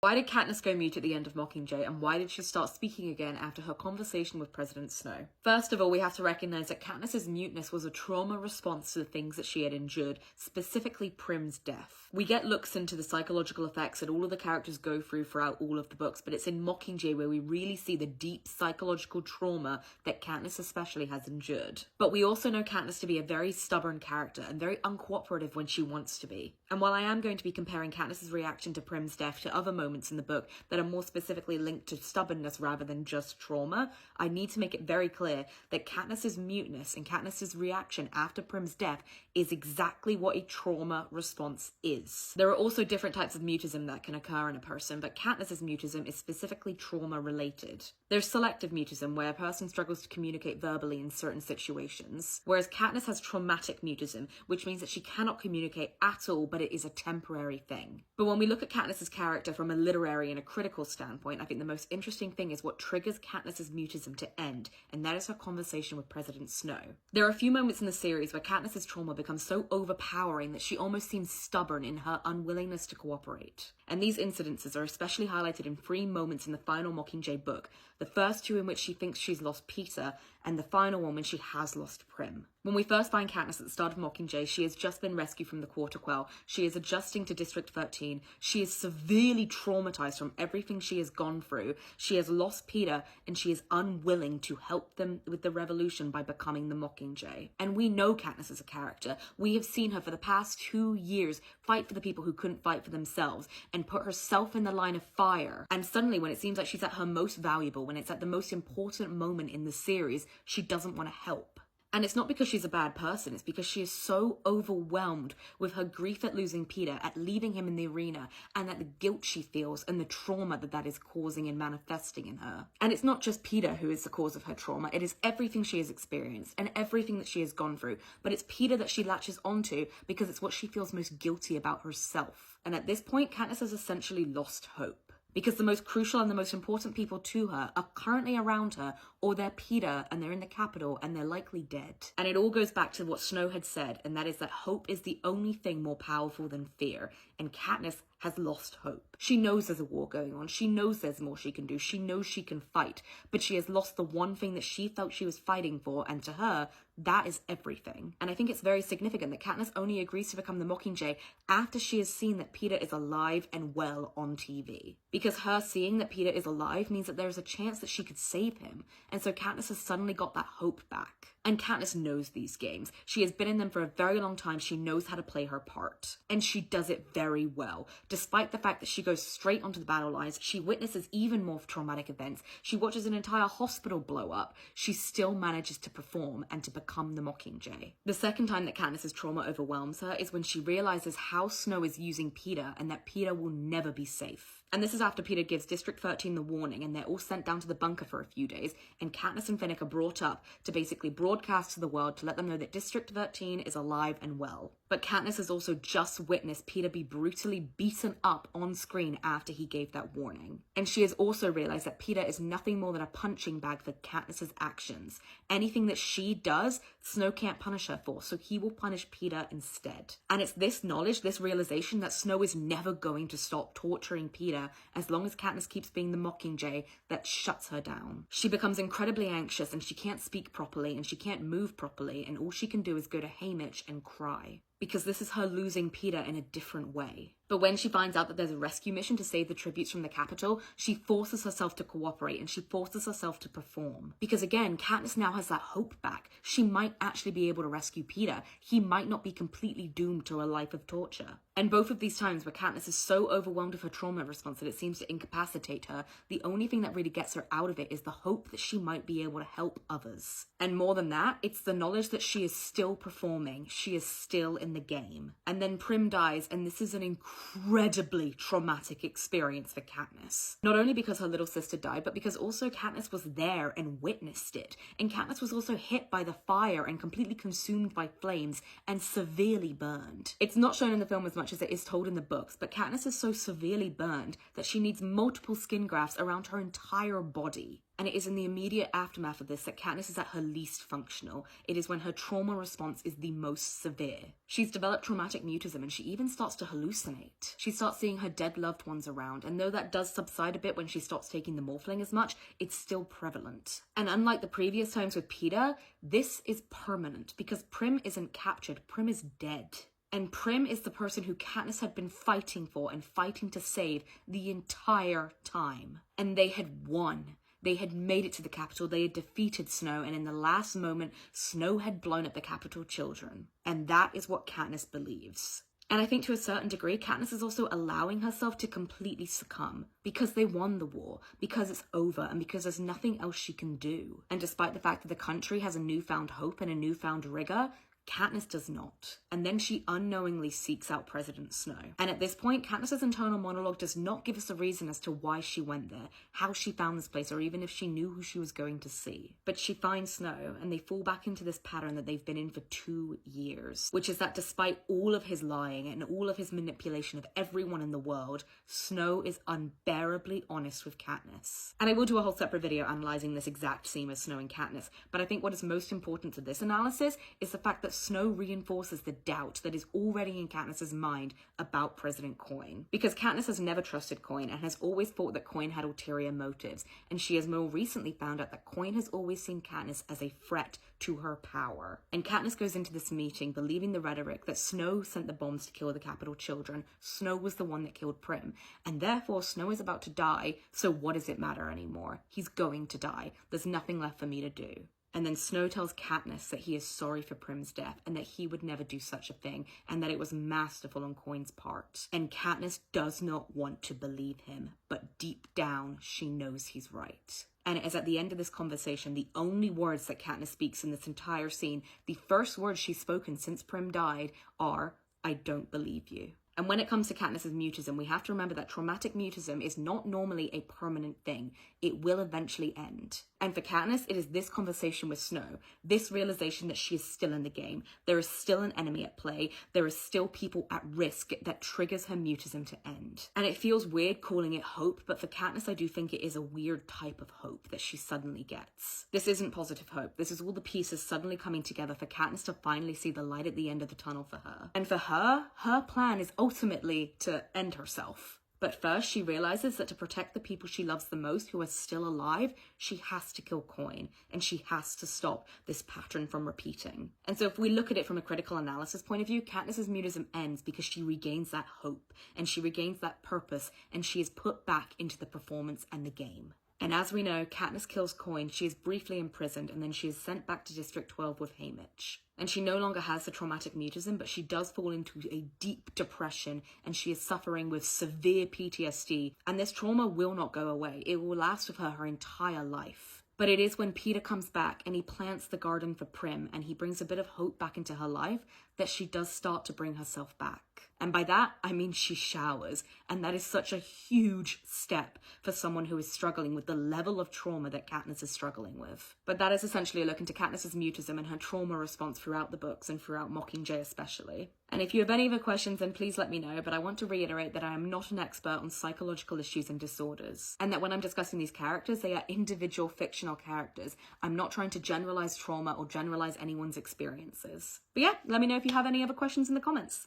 Why did Katniss go mute at the end of Mockingjay, and why did she start speaking again after her conversation with President Snow? First of all, we have to recognise that Katniss's muteness was a trauma response to the things that she had endured, specifically Prim's death. We get looks into the psychological effects that all of the characters go through throughout all of the books, but it's in Mockingjay where we really see the deep psychological trauma that Katniss especially has endured. But we also know Katniss to be a very stubborn character and very uncooperative when she wants to be. And while I am going to be comparing Katniss's reaction to Prim's death to other moments in the book that are more specifically linked to stubbornness rather than just trauma, I need to make it very clear that Katniss's muteness and Katniss's reaction after Prim's death is exactly what a trauma response is. There are also different types of mutism that can occur in a person, but Katniss's mutism is specifically trauma related. There's selective mutism, where a person struggles to communicate verbally in certain situations, whereas Katniss has traumatic mutism, which means that she cannot communicate at all, but it is a temporary thing. But when we look at Katniss's character from a literary and a critical standpoint, I think the most interesting thing is what triggers Katniss's mutism to end, and that is her conversation with President Snow. There are a few moments in the series where Katniss's trauma becomes so overpowering that she almost seems stubborn in her unwillingness to cooperate. And these incidences are especially highlighted in 3 moments in the final Mockingjay book, the first 2 in which she thinks she's lost Peter, and the final one when she has lost Prim. When we first find Katniss at the start of Mockingjay, she has just been rescued from the Quarter Quell. She is adjusting to District 13. She is severely traumatized from everything she has gone through. She has lost Peter, and she is unwilling to help them with the revolution by becoming the Mockingjay. And we know Katniss as a character. We have seen her for the past 2 years fight for the people who couldn't fight for themselves and put herself in the line of fire. And suddenly, when it seems like she's at her most valuable, when it's at the most important moment in the series, she doesn't want to help. And it's not because she's a bad person, it's because she is so overwhelmed with her grief at losing Peter, at leaving him in the arena, and at the guilt she feels and the trauma that is causing and manifesting in her. And it's not just Peter who is the cause of her trauma, it is everything she has experienced and everything that she has gone through. But it's Peter that she latches onto because it's what she feels most guilty about herself. And at this point, Katniss has essentially lost hope, because the most crucial and the most important people to her are currently around her, or they're Peter and they're in the Capitol and they're likely dead. And it all goes back to what Snow had said, and that is that hope is the only thing more powerful than fear. And Katniss has lost hope. She knows there's a war going on. She knows there's more she can do. She knows she can fight, but she has lost the one thing that she felt she was fighting for, and to her, that is everything. And I think it's very significant that Katniss only agrees to become the Mockingjay after she has seen that Peter is alive and well on TV. Because her seeing that Peter is alive means that there is a chance that she could save him. And so Katniss has suddenly got that hope back. And Katniss knows these games. She has been in them for a very long time. She knows how to play her part. And she does it very well. Despite the fact that she goes straight onto the battle lines, she witnesses even more traumatic events, she watches an entire hospital blow up, she still manages to perform and to become the Mockingjay. The second time that Katniss's trauma overwhelms her is when she realizes how Snow is using Peter and that Peter will never be safe. And this is after Peter gives District 13 the warning, and they're all sent down to the bunker for a few days, and Katniss and Finnick are brought up to basically broadcast to the world to let them know that District 13 is alive and well. But Katniss has also just witnessed Peter be brutally beaten up on screen after he gave that warning. And she has also realized that Peter is nothing more than a punching bag for Katniss's actions. Anything that she does, Snow can't punish her for, so he will punish Peter instead. And it's this knowledge, this realization that Snow is never going to stop torturing Peter as long as Katniss keeps being the Mockingjay, that shuts her down. She becomes incredibly anxious, and she can't speak properly, and she can't move properly, and all she can do is go to Haymitch and cry. Because this is her losing Peter in a different way. But when she finds out that there's a rescue mission to save the tributes from the Capitol, she forces herself to cooperate and she forces herself to perform. Because again, Katniss now has that hope back. She might actually be able to rescue Peter. He might not be completely doomed to a life of torture. And both of these times where Katniss is so overwhelmed with her trauma response that it seems to incapacitate her, the only thing that really gets her out of it is the hope that she might be able to help others. And more than that, it's the knowledge that she is still performing. She is still in the game. And then Prim dies, and this is an incredibly traumatic experience for Katniss. Not only because her little sister died, but because also Katniss was there and witnessed it. And Katniss was also hit by the fire and completely consumed by flames and severely burned. It's not shown in the film as much as it is told in the books, but Katniss is so severely burned that she needs multiple skin grafts around her entire body. And it is in the immediate aftermath of this that Katniss is at her least functional. It is when her trauma response is the most severe. She's developed traumatic mutism and she even starts to hallucinate. She starts seeing her dead loved ones around, and though that does subside a bit when she stops taking the morphling as much, it's still prevalent. And unlike the previous times with Peeta, this is permanent because Prim isn't captured, Prim is dead. And Prim is the person who Katniss had been fighting for and fighting to save the entire time. And they had won. They had made it to the capital, they had defeated Snow, and in the last moment, Snow had blown up the capital children. And that is what Katniss believes. And I think to a certain degree, Katniss is also allowing herself to completely succumb because they won the war, because it's over, and because there's nothing else she can do. And despite the fact that the country has a newfound hope and a newfound rigor, Katniss does not. And then she unknowingly seeks out President Snow. And at this point, Katniss's internal monologue does not give us a reason as to why she went there, how she found this place, or even if she knew who she was going to see. But she finds Snow, and they fall back into this pattern that they've been in for 2 years, which is that despite all of his lying and all of his manipulation of everyone in the world, Snow is unbearably honest with Katniss. And I will do a whole separate video analysing this exact scene with Snow and Katniss, but I think what is most important to this analysis is the fact that Snow reinforces the doubt that is already in Katniss's mind about President Coin. Because Katniss has never trusted Coin and has always thought that Coin had ulterior motives, and she has more recently found out that Coin has always seen Katniss as a threat to her power. And Katniss goes into this meeting believing the rhetoric that Snow sent the bombs to kill the capital children, Snow was the one that killed Prim, and therefore Snow is about to die, so what does it matter anymore? He's going to die. There's nothing left for me to do. And then Snow tells Katniss that he is sorry for Prim's death and that he would never do such a thing and that it was masterful on Coin's part. And Katniss does not want to believe him, but deep down she knows he's right. And it is at the end of this conversation, the only words that Katniss speaks in this entire scene, the first words she's spoken since Prim died are, "I don't believe you." And when it comes to Katniss's mutism, we have to remember that traumatic mutism is not normally a permanent thing. It will eventually end. And for Katniss, it is this conversation with Snow, this realization that she is still in the game. There is still an enemy at play. There is still people at risk that triggers her mutism to end. And it feels weird calling it hope, but for Katniss, I do think it is a weird type of hope that she suddenly gets. This isn't positive hope. This is all the pieces suddenly coming together for Katniss to finally see the light at the end of the tunnel for her. And for her plan is ultimately to end herself. But first, she realizes that to protect the people she loves the most who are still alive, she has to kill Coin, and she has to stop this pattern from repeating. And so if we look at it from a critical analysis point of view, Katniss's mutism ends because she regains that hope, and she regains that purpose, and she is put back into the performance and the game. And as we know, Katniss kills Coin, she is briefly imprisoned, and then she is sent back to District 12 with Haymitch. And she no longer has the traumatic mutism, but she does fall into a deep depression, and she is suffering with severe PTSD, and this trauma will not go away. It will last with her entire life. But it is when Peeta comes back and he plants the garden for Prim and he brings a bit of hope back into her life that she does start to bring herself back. And by that, I mean she showers. And that is such a huge step for someone who is struggling with the level of trauma that Katniss is struggling with. But that is essentially a look into Katniss's mutism and her trauma response throughout the books and throughout Mockingjay especially. And if you have any other questions, then please let me know, but I want to reiterate that I am not an expert on psychological issues and disorders, and that when I'm discussing these characters, they are individual fictional characters. I'm not trying to generalize trauma or generalize anyone's experiences. But yeah, let me know if you have any other questions in the comments.